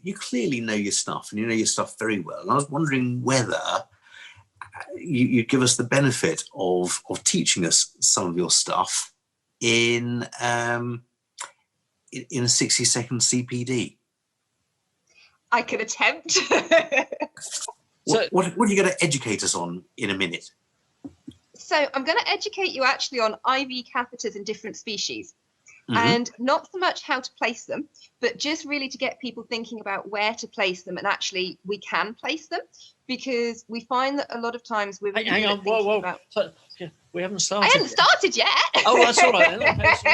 you clearly know your stuff, and you know your stuff very well. And I was wondering whether you'd give us the benefit of teaching us some of your stuff in a 60-second CPD. I could attempt. What are you going to educate us on in a minute? So I'm going to educate you actually on IV catheters in different species. Mm-hmm. And not so much how to place them, but just really to get people thinking about where to place them, and actually we can place them, because we find that a lot of times we're really hang on, whoa. About... So, yeah, we haven't started. I haven't started yet. Oh, that's all right. Then. Okay, so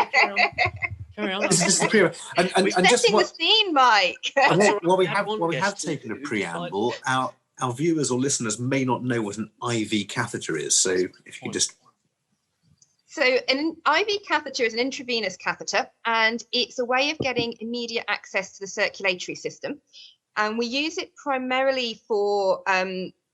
carry on. This is the pre- and just setting the scene, Mike. While we have taken a preamble, our viewers or listeners may not know what an IV catheter is. So if you just... So an IV catheter is an intravenous catheter, and it's a way of getting immediate access to the circulatory system. And we use it primarily for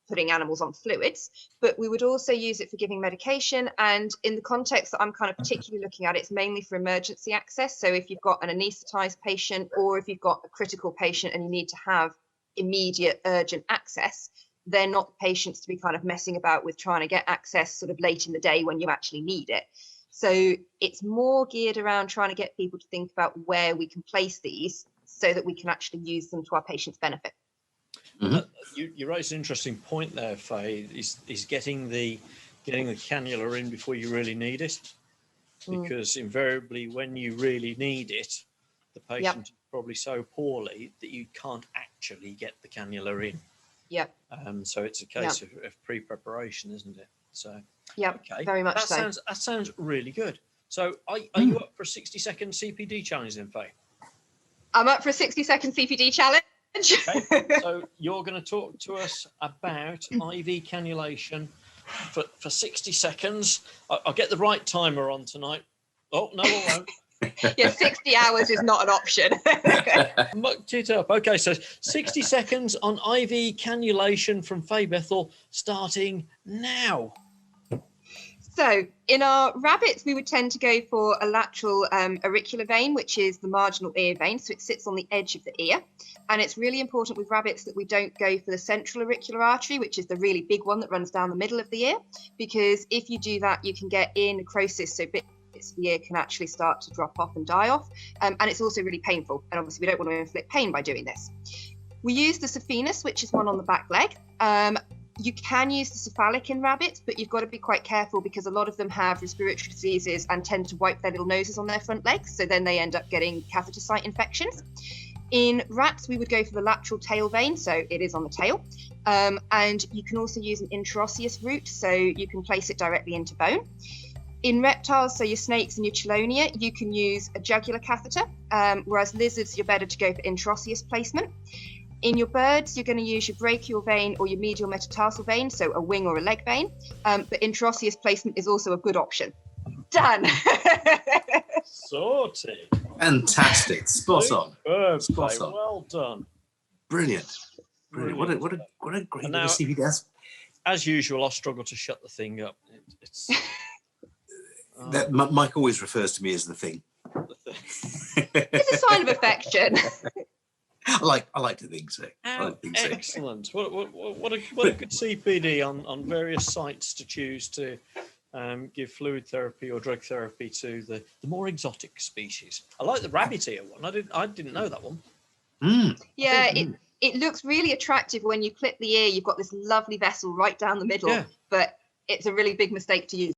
putting animals on fluids, but we would also use it for giving medication. And in the context that I'm kind of particularly looking at, it's mainly for emergency access. So if you've got an anaesthetized patient, or if you've got a critical patient and you need to have immediate urgent access, they're not the patients to be kind of messing about with trying to get access sort of late in the day when you actually need it. So it's more geared around trying to get people to think about where we can place these so that we can actually use them to our patients' benefit. Mm-hmm. You raised an interesting point there, Faye, is getting the cannula in before you really need it. Because invariably when you really need it, the patient is probably so poorly that you can't actually get the cannula in. Yep. So it's a case of pre-preparation, isn't it? So okay, very much so. That sounds really good. So are you up for a 60-second CPD challenge then, Faye? I'm up for a 60-second CPD challenge. Okay. So you're going to talk to us about IV cannulation for 60 seconds. I'll get the right timer on tonight. Oh, no, I won't. Yeah, 60 hours is not an option. Mucked it up. Okay, so 60 seconds on IV cannulation from Faye Bethell, starting now. So in our rabbits, we would tend to go for a lateral auricular vein, which is the marginal ear vein. So it sits on the edge of the ear. And it's really important with rabbits that we don't go for the central auricular artery, which is the really big one that runs down the middle of the ear, because if you do that, you can get ear necrosis. So the ear can actually start to drop off and die off, and it's also really painful, and obviously we don't want to inflict pain by doing this. We use the saphenous, which is one on the back leg. You can use the cephalic in rabbits, but you've got to be quite careful because a lot of them have respiratory diseases and tend to wipe their little noses on their front legs, so then they end up getting catheter site infections. In rats, we would go for the lateral tail vein, so it is on the tail, and you can also use an interosseous route, so you can place it directly into bone. In reptiles, so your snakes and your chelonia, you can use a jugular catheter, whereas lizards, you're better to go for interosseous placement. In your birds, you're going to use your brachial vein or your medial metatarsal vein, so a wing or a leg vein, but interosseous placement is also a good option. Done. Sorted. Fantastic. Spot on. Spot on. Well done. Brilliant. What a great CPD. As usual, I'll struggle to shut the thing up. It's Mike always refers to me as the thing. It's a sign of affection. I like to think so. Excellent. What a good CPD on various sites to choose to give fluid therapy or drug therapy to the more exotic species. I like the rabbit ear one. I didn't know that one. Yeah, it looks really attractive when you clip the ear. You've got this lovely vessel right down the middle, but it's a really big mistake to use.